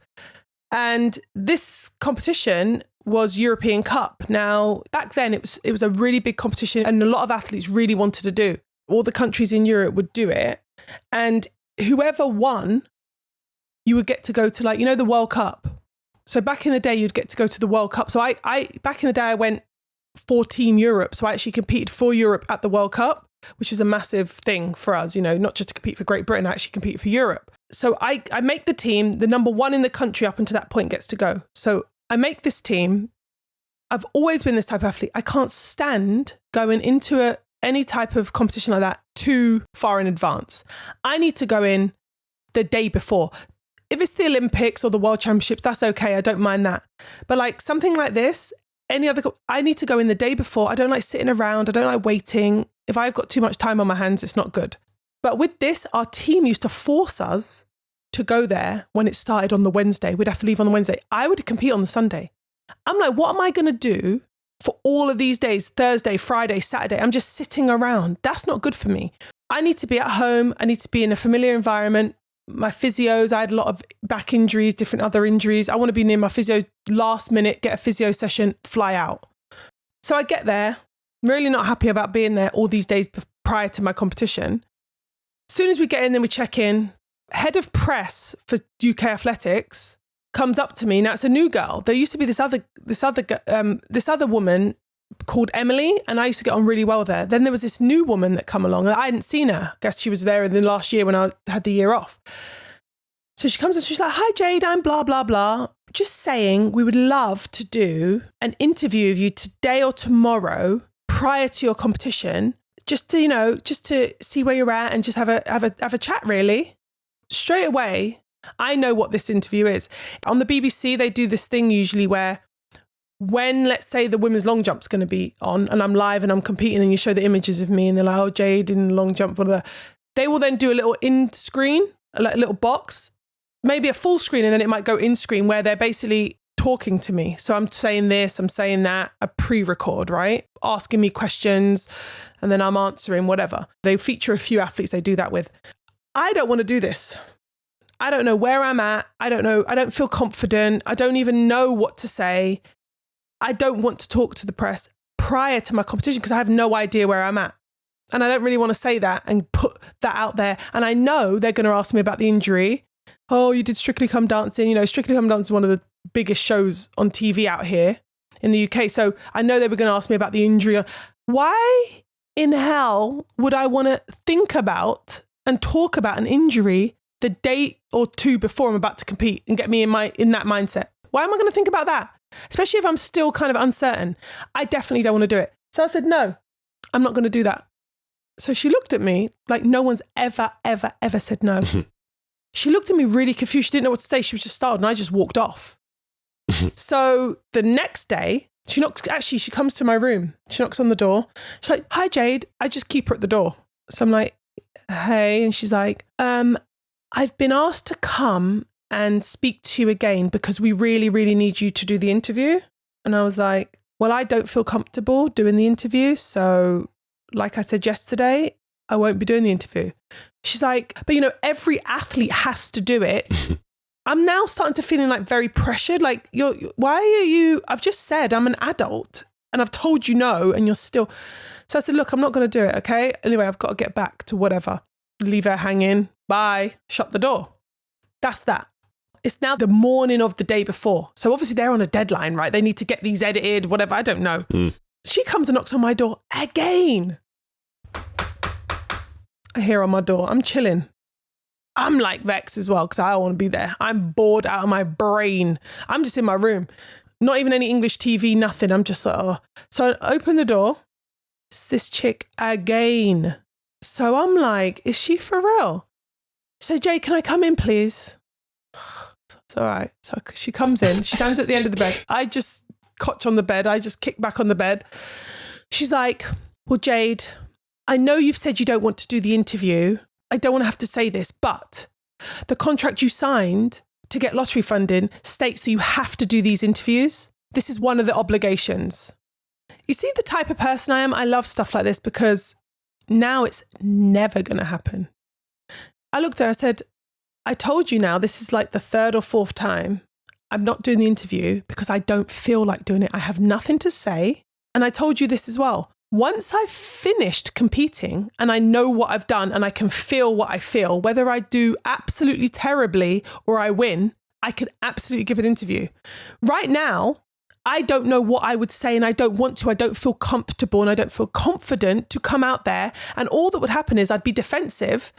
And this competition was European Cup. Now, back then it was a really big competition and a lot of athletes really wanted to do. All the countries in Europe would do it. And whoever won, you would get to go to the World Cup. So back in the day, you'd get to go to the World Cup. So I back in the day, I went for Team Europe. So I actually competed for Europe at the World Cup, which is a massive thing for us, not just to compete for Great Britain, I actually compete for Europe. So I make the team, the number one in the country up until that point gets to go. So I make this team. I've always been this type of athlete. I can't stand going into any type of competition like that too far in advance. I need to go in the day before. If it's the Olympics or the World Championships, that's okay. I don't mind that. But like something like this, I need to go in the day before. I don't like sitting around. I don't like waiting. If I've got too much time on my hands, it's not good. But with this, our team used to force us to go there when it started on the Wednesday. We'd have to leave on the Wednesday. I would compete on the Sunday. I'm like, what am I going to do for all of these days? Thursday, Friday, Saturday. I'm just sitting around. That's not good for me. I need to be at home. I need to be in a familiar environment. My physios, I had a lot of back injuries, different other injuries. I want to be near my physio last minute, get a physio session, fly out. So I get there, really not happy about being there all these days prior to my competition. As soon as we get in, then we check in. Head of press for UK Athletics comes up to me. Now it's a new girl. There used to be this other woman called Emily, and I used to get on really well with her. Then there was this new woman that come along, and I hadn't seen her. I guess she was there in the last year when I had the year off. So she comes up, she's like, "Hi Jade, I'm blah blah blah. Just saying, we would love to do an interview of you today or tomorrow prior to your competition." Just to see where you're at and just have a chat, really. Straight away, I know what this interview is. On the BBC, they do this thing usually where when, let's say, the women's long jump's going to be on and I'm live and I'm competing and you show the images of me and they're like, oh, Jade in long jump, whatever. They will then do a little in screen, like a little box, maybe a full screen, and then it might go in screen where they're basically talking to me. So I'm saying this, I'm saying that, a pre-record, right? Asking me questions and then I'm answering whatever. They feature a few athletes they do that with. I don't want to do this. I don't know where I'm at. I don't know. I don't feel confident. I don't even know what to say. I don't want to talk to the press prior to my competition because I have no idea where I'm at. And I don't really want to say that and put that out there. And I know they're going to ask me about the injury. Oh, you did Strictly Come Dancing. You know, Strictly Come Dancing is one of the biggest shows on TV out here in the UK. So I know they were going to ask me about the injury. Why in hell would I want to think about and talk about an injury the day or two before I'm about to compete and get me in that mindset? Why am I going to think about that? Especially if I'm still kind of uncertain. I definitely don't want to do it. So I said, no, I'm not going to do that. So she looked at me like no one's ever said no. She looked at me really confused. She didn't know what to say. She was just startled and I just walked off. So the next day, she comes to my room. She knocks on the door. She's like, hi, Jade. I just keep her at the door. So I'm like, hey. And she's like, I've been asked to come and speak to you again because we really, really need you to do the interview. And I was like, well, I don't feel comfortable doing the interview. So like I said yesterday, I won't be doing the interview. She's like, but you know, every athlete has to do it. I'm now starting to feeling like very pressured. Like, why are you, I've just said I'm an adult and I've told you no and you're still. So I said, look, I'm not going to do it. Okay. Anyway, I've got to get back to whatever. Leave her hanging. Bye. Shut the door. That's that. It's now the morning of the day before. So obviously they're on a deadline, right? They need to get these edited, whatever. I don't know. She comes and knocks on my door again. I hear her on my door. I'm chilling. I'm like vexed as well because I don't want to be there. I'm bored out of my brain. I'm just in my room. Not even any English TV, nothing. I'm just like, oh. So I open the door. It's this chick again. So I'm like, is she for real? She said, Jay, can I come in, please? It's all right. So she comes in. She stands at the end of the bed. I just cotch on the bed. I just kick back on the bed. She's like, well, Jade, I know you've said you don't want to do the interview. I don't want to have to say this, but the contract you signed to get lottery funding states that you have to do these interviews. This is one of the obligations. You see the type of person I am? I love stuff like this because now it's never going to happen. I looked at her, I said, I told you now, this is like the third or fourth time I'm not doing the interview because I don't feel like doing it. I have nothing to say. And I told you this as well. Once I've finished competing and I know what I've done and I can feel what I feel, whether I do absolutely terribly or I win, I can absolutely give an interview. Right now, I don't know what I would say and I don't want to. I don't feel comfortable and I don't feel confident to come out there. And all that would happen is I'd be defensive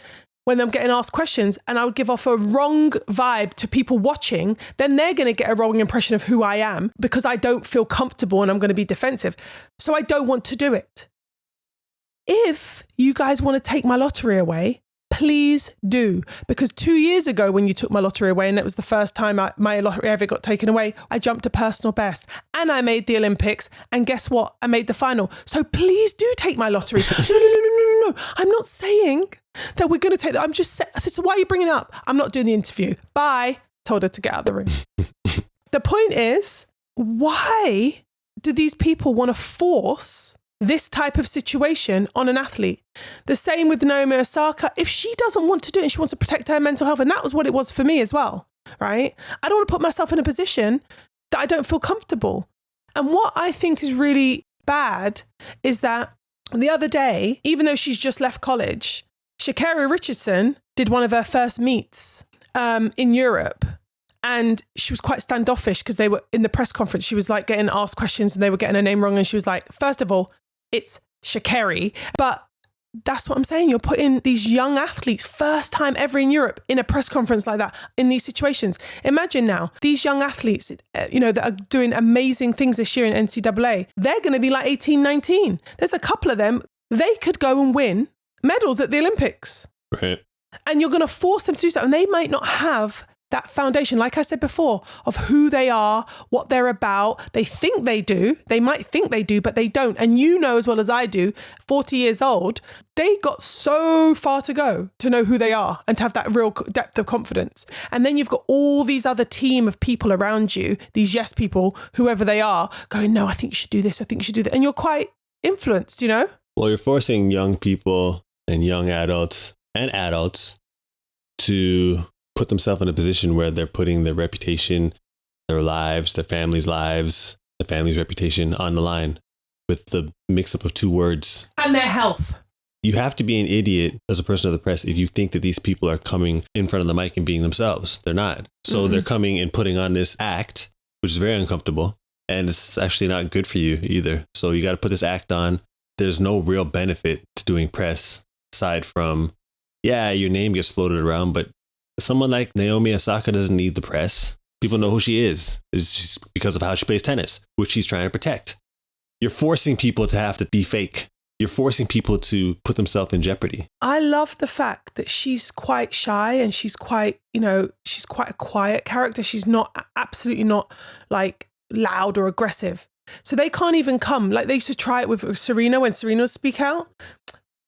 when I'm getting asked questions and I would give off a wrong vibe to people watching. Then they're going to get a wrong impression of who I am because I don't feel comfortable and I'm going to be defensive. So I don't want to do it. If you guys want to take my lottery away, please do. Because 2 years ago when you took my lottery away, and it was the first time my lottery ever got taken away, I jumped a personal best and I made the Olympics. And guess what? I made the final. So please do take my lottery. No. I'm not saying that we're going to take that. I'm just saying, I said, so why are you bringing it up? I'm not doing the interview. Bye. Told her to get out of the room. The point is, why do these people want to force this type of situation on an athlete? The same with Naomi Osaka. If she doesn't want to do it and she wants to protect her mental health, and that was what it was for me as well, right? I don't want to put myself in a position that I don't feel comfortable. And what I think is really bad is that the other day, even though she's just left college, Sha'Carri Richardson did one of her first meets in Europe. And she was quite standoffish because they were in the press conference. She was like getting asked questions and they were getting her name wrong. And she was like, first of all, it's Sha'Carri. But that's what I'm saying. You're putting these young athletes, first time ever in Europe, in a press conference like that, in these situations. Imagine now, these young athletes, that are doing amazing things this year in NCAA, they're going to be like 18, 19. There's a couple of them, they could go and win medals at the Olympics. Right. And you're going to force them to do so. And they might not have that foundation, like I said before, of who they are, what they're about. They think they do. They might think they do, but they don't. And you know as well as I do, 40 years old, they got so far to go to know who they are and to have that real depth of confidence. And then you've got all these other team of people around you, these yes people, whoever they are, going, no, I think you should do this. I think you should do that. And you're quite influenced, you know? Well, you're forcing young people and young adults and adults to put themselves in a position where they're putting their reputation, their lives, their family's lives, the family's reputation on the line with the mix-up of two words. And their health. You have to be an idiot as a person of the press if you think that these people are coming in front of the mic and being themselves. They're not. So they're coming and putting on this act, which is very uncomfortable. And it's actually not good for you either. So you got to put this act on. There's no real benefit to doing press aside from, yeah, your name gets floated around, but someone like Naomi Osaka doesn't need the press. People know who she is. It's just because of how she plays tennis, which she's trying to protect. You're forcing people to have to be fake. You're forcing people to put themselves in jeopardy. I love the fact that she's quite shy and she's quite, she's quite a quiet character. She's not, absolutely not like loud or aggressive. So they can't even come. Like they used to try it with Serena when Serena would speak out.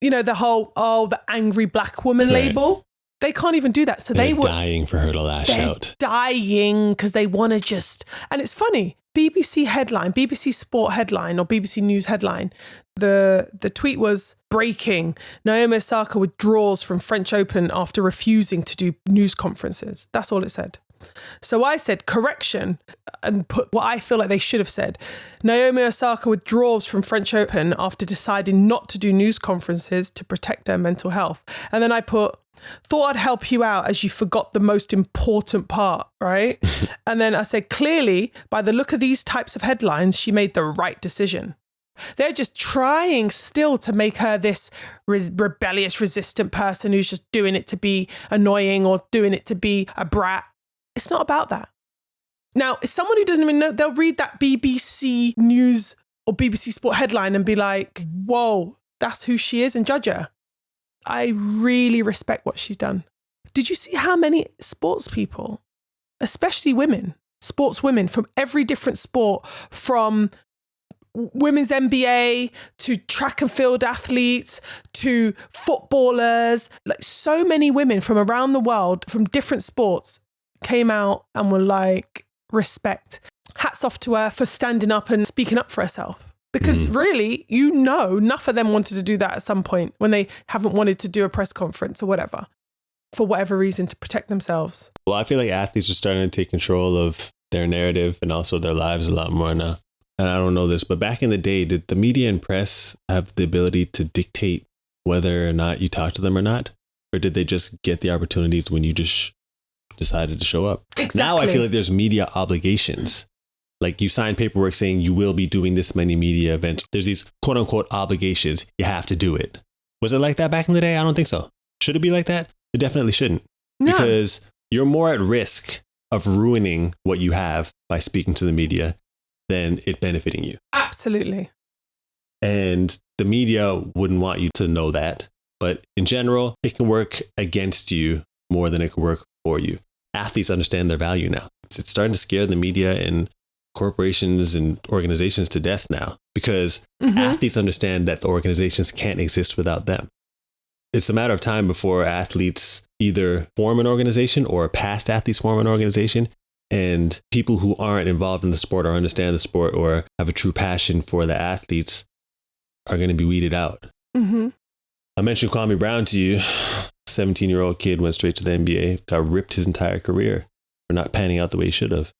The whole, the angry black woman label. They can't even do that. So they're dying for her to lash out. Dying because they want to just, and it's funny, BBC Sport headline or BBC News headline, the tweet was breaking. Naomi Osaka withdraws from French Open after refusing to do news conferences. That's all it said. So I said correction and put what I feel like they should have said. Naomi Osaka withdraws from French Open after deciding not to do news conferences to protect her mental health. And then I put, thought I'd help you out as you forgot the most important part, right? And then I said, clearly, by the look of these types of headlines, she made the right decision. They're just trying still to make her this rebellious, resistant person who's just doing it to be annoying or doing it to be a brat. It's not about that. Now, someone who doesn't even know, they'll read that BBC News or BBC Sport headline and be like, whoa, that's who she is, and judge her. I really respect what she's done. Did you see how many sports people, especially women, sports women from every different sport, from women's NBA to track and field athletes to footballers, like so many women from around the world from different sports came out and were like, respect. Hats off to her for standing up and speaking up for herself. Because really, enough of them wanted to do that at some point when they haven't wanted to do a press conference or whatever, for whatever reason, to protect themselves. Well, I feel like athletes are starting to take control of their narrative and also their lives a lot more now. And I don't know this, but back in the day, did the media and press have the ability to dictate whether or not you talk to them or not? Or did they just get the opportunities when you just decided to show up? Exactly. Now I feel like there's media obligations. Like you sign paperwork saying you will be doing this many media events. There's these quote unquote obligations. You have to do it. Was it like that back in the day? I don't think so. Should it be like that? It definitely shouldn't. No. Because you're more at risk of ruining what you have by speaking to the media than it benefiting you. Absolutely. And the media wouldn't want you to know that. But in general, it can work against you more than it can work for you. Athletes understand their value now. It's starting to scare the media and corporations and organizations to death now because athletes understand that the organizations can't exist without them. It's a matter of time before athletes either form an organization or past athletes form an organization, and people who aren't involved in the sport or understand the sport or have a true passion for the athletes are going to be weeded out. I mentioned Kwame Brown to you. 17-year-old kid went straight to the NBA, got ripped his entire career for not panning out the way he should have.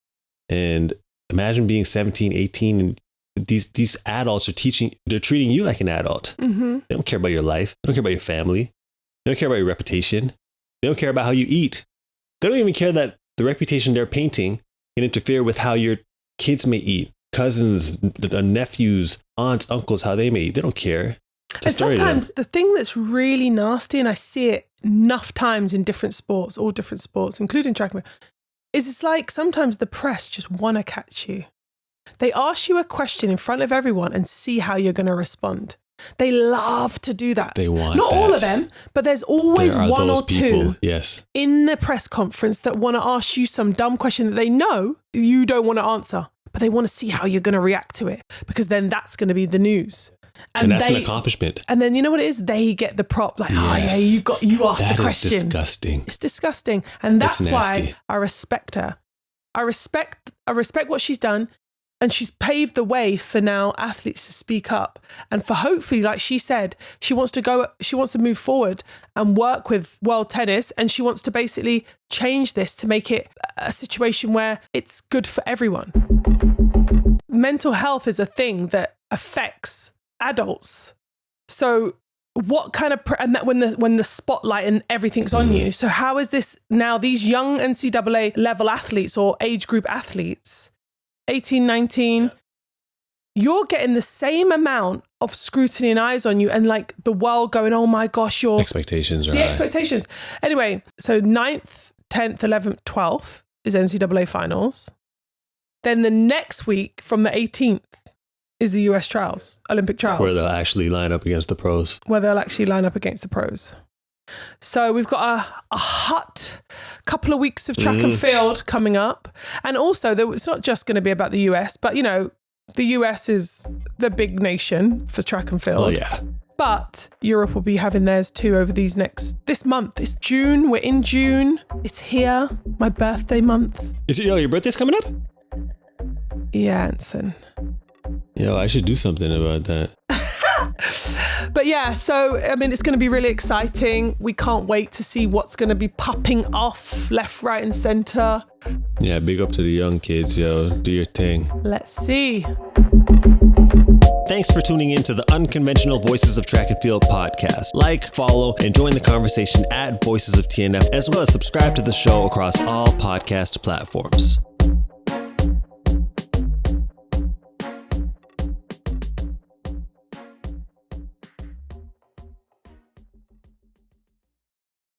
And imagine being 17, 18, and these adults they're treating you like an adult. They don't care about your life. They don't care about your family. They don't care about your reputation. They don't care about how you eat. They don't even care that the reputation they're painting can interfere with how your kids may eat. Cousins, nephews, aunts, uncles, how they may eat. They don't care. And sometimes the thing that's really nasty, and I see it enough times in different sports, all different sports, including track and field, is it's like sometimes the press just want to catch you. They ask you a question in front of everyone and see how you're going to respond. They love to do that. They want Not that. all of them, but there's always There are one those or people, two yes, in the press conference that want to ask you some dumb question that they know you don't want to answer, but they want to see how you're going to react to it, because then that's going to be the news. And that's an accomplishment. And then you know what it is? They get the prop, like, oh yeah, you asked the question. That is disgusting. It's disgusting. And that's It's nasty. why I respect her. I respect what she's done. And she's paved the way for now athletes to speak up. And for hopefully, like she said, she wants to move forward and work with world tennis. And she wants to basically change this to make it a situation where it's good for everyone. Mental health is a thing that affects adults. So what kind of, and that when the spotlight and everything's on you. So how is this now, these young NCAA level athletes or age group athletes, 18, 19, you're getting the same amount of scrutiny and eyes on you, and like the world going, oh my gosh, the expectations. Anyway, so 9th, 10th, 11th, 12th is NCAA finals. Then the next week from the 18th is the US trials, Olympic trials. Where they'll actually line up against the pros. So we've got a hot couple of weeks of track and field coming up. And also, it's not just going to be about the US, but, you know, the US is the big nation for track and field. Oh, yeah. But Europe will be having theirs too over this month. It's June. We're in June. It's here. My birthday month. Is it, your birthday's coming up? Yeah, Anson. Yo, I should do something about that. But yeah, so, I mean, it's going to be really exciting. We can't wait to see what's going to be popping off left, right, and center. Yeah, big up to the young kids, yo. Do your thing. Let's see. Thanks for tuning in to the Unconventional Voices of Track and Field podcast. Like, follow, and join the conversation at Voices of TNF, as well as subscribe to the show across all podcast platforms.